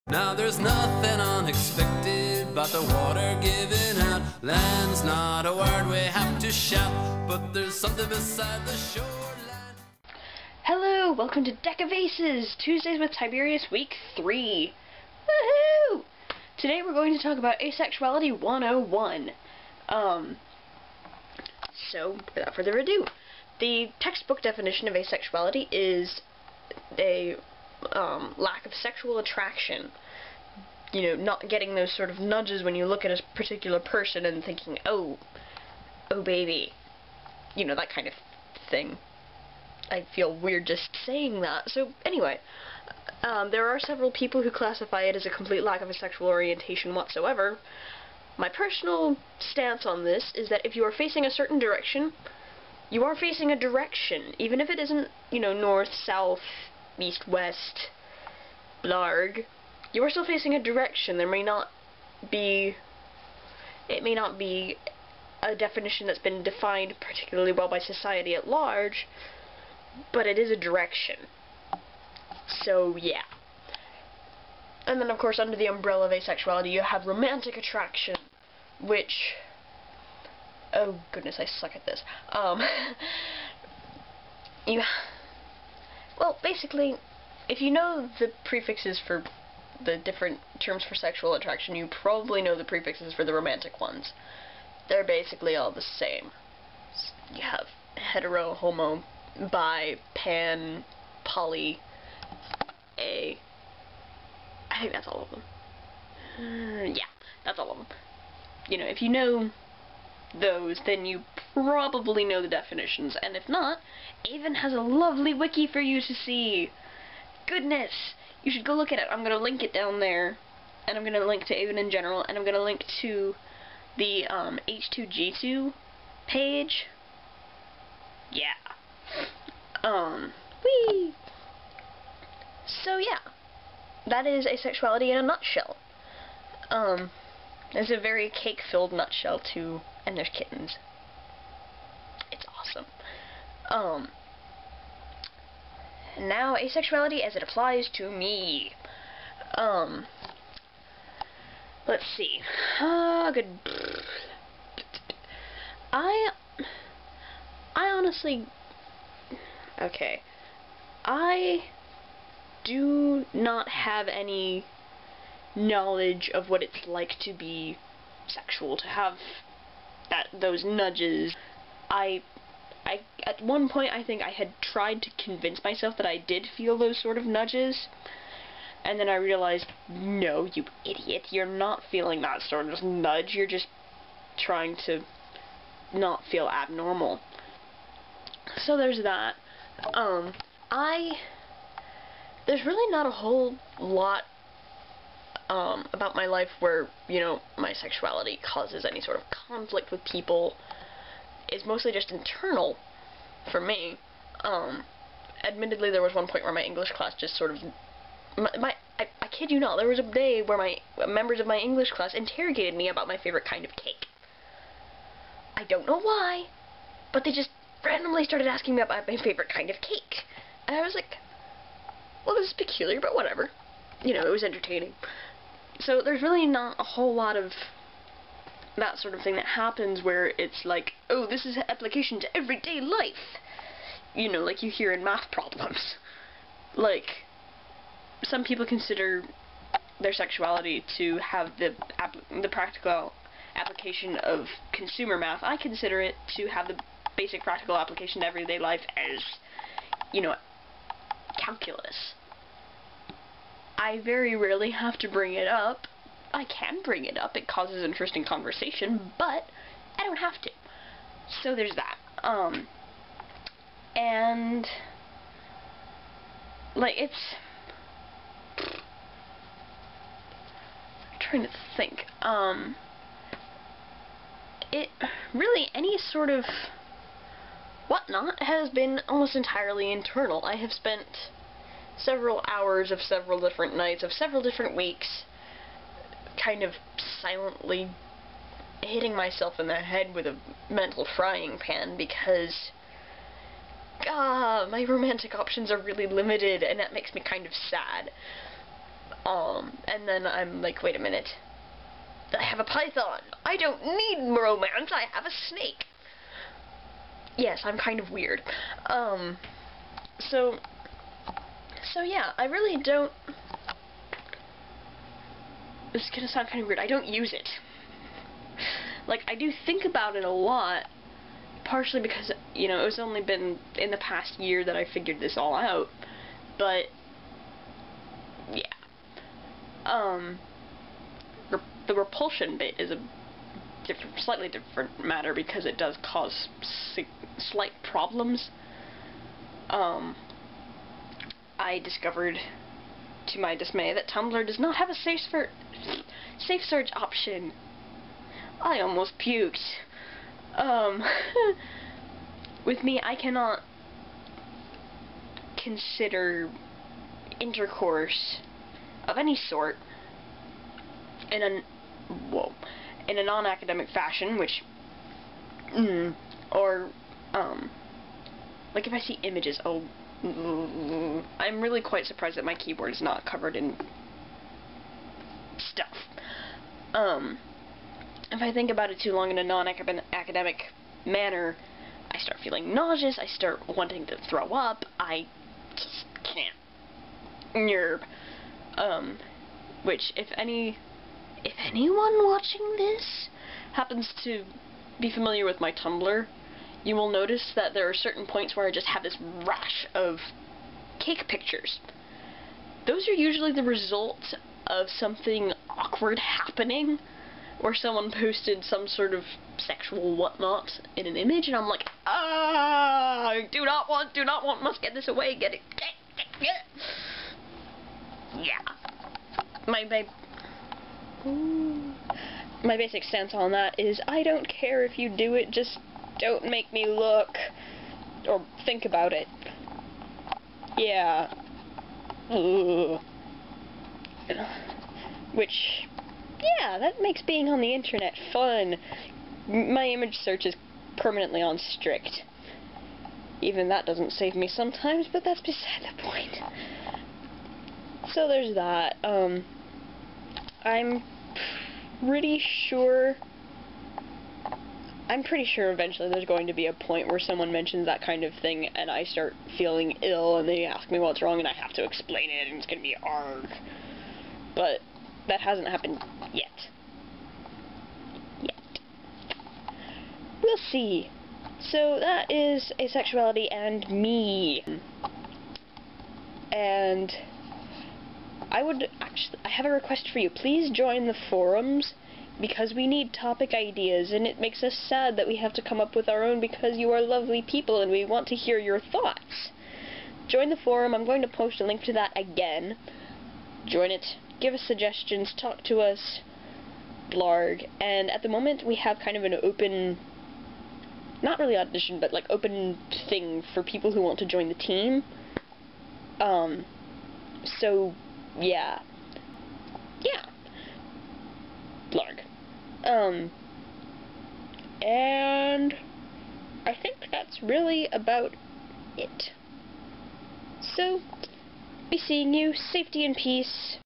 Now there's nothing unexpected about the water giving out. Land's not a word we have to shout, but there's something beside the shoreline. Hello, welcome to Deck of Aces, Tuesdays with Tiberius, Week 3. Woohoo! Today we're going to talk about Asexuality 101. So, without further ado, the textbook definition of asexuality is a lack of sexual attraction. You know, not getting those sort of nudges when you look at a particular person and thinking, oh baby. You know, that kind of thing. I feel weird just saying that. So, anyway, there are several people who classify it as a complete lack of a sexual orientation whatsoever. My personal stance on this is that if you are facing a certain direction, you are facing a direction. Even if it isn't, you know, north, south, east, west, blarg, you are still facing a direction. It may not be a definition that's been defined particularly well by society at large, but it is a direction. So, yeah. And then, of course, under the umbrella of asexuality, you have romantic attraction, which, oh goodness, I suck at this. Well, basically, if you know the prefixes for the different terms for sexual attraction, you probably know the prefixes for the romantic ones. They're basically all the same. You have hetero, homo, bi, pan, poly, a. I think that's all of them. Yeah, that's all of them. You know, if you know those, then you probably know the definitions, and if not, Avon has a lovely wiki for you to see. Goodness, you should go look at it. I'm going to link it down there, and I'm going to link to Avon in general, and I'm going to link to the H2G2 page. Yeah. Whee! So yeah, that is asexuality in a nutshell. It's a very cake-filled nutshell too, and there's kittens. It's awesome. Now asexuality as it applies to me. Let's see. Good. I honestly, okay. I do not have any knowledge of what it's like to be sexual, to have those nudges. At one point, I think I had tried to convince myself that I did feel those sort of nudges, and then I realized, no, you idiot, you're not feeling that sort of nudge, you're just trying to not feel abnormal. So there's that. There's really not a whole lot about my life where, you know, my sexuality causes any sort of conflict with people. It's mostly just internal for me. Admittedly, there was one point where my English class just sort of, I kid you not, there was a day where members of my English class interrogated me about my favorite kind of cake. I don't know why, but they just randomly started asking me about my favorite kind of cake. And I was like, well, this is peculiar, but whatever. You know, it was entertaining. So there's really not a whole lot of that sort of thing that happens where it's like, oh, this is an application to everyday life. You know, like you hear in math problems. Like, some people consider their sexuality to have the practical application of consumer math. I consider it to have the basic practical application to everyday life as, you know, calculus. I very rarely have to bring it up. I can bring it up. It causes interesting conversation, but I don't have to. So there's that. And like I'm trying to think. It really, any sort of whatnot has been almost entirely internal. I have spent several hours of several different nights of several different weeks kind of silently hitting myself in the head with a mental frying pan because my romantic options are really limited, and that makes me kind of sad. And then I'm like, wait a minute. I have a python. I don't need romance. I have a snake. Yes, I'm kind of weird. So yeah, I really don't... This is gonna sound kind of weird. I don't use it. Like, I do think about it a lot, partially because, you know, it's only been in the past year that I figured this all out, but, yeah. The repulsion bit is a slightly different matter because it does cause slight problems. I discovered, to my dismay, that Tumblr does not have a safe search option. I almost puked. With me, I cannot consider intercourse of any sort in a non-academic fashion, which, or, like if I see images, I'm really quite surprised that my keyboard is not covered in stuff. If I think about it too long in a non-academic manner, I start feeling nauseous, I start wanting to throw up, I just can't. Nerve. Which, if anyone watching this happens to be familiar with my Tumblr, you will notice that there are certain points where I just have this rash of cake pictures. Those are usually the result of something awkward happening, where someone posted some sort of sexual whatnot in an image, and I'm like, I do not want, must get this away, get it. Yeah. My basic stance on that is, I don't care if you do it, just don't make me look or think about it. Yeah. Which, yeah, that makes being on the internet fun. My image search is permanently on strict. Even that doesn't save me sometimes, but that's beside the point. So there's that. I'm pretty sure eventually there's going to be a point where someone mentions that kind of thing and I start feeling ill and they ask me what's wrong and I have to explain it and it's going to be hard. But that hasn't happened yet. We'll see. So that is Asexuality and me. And I have a request for you. Please join the forums, because we need topic ideas, and it makes us sad that we have to come up with our own because you are lovely people and we want to hear your thoughts. Join the forum. I'm going to post a link to that again. Join it. Give us suggestions. Talk to us. Blarg. And at the moment we have kind of an open, not really audition, but like open thing for people who want to join the team. So, yeah. Blarg. And I think that's really about it. So, be seeing you. Safety and peace.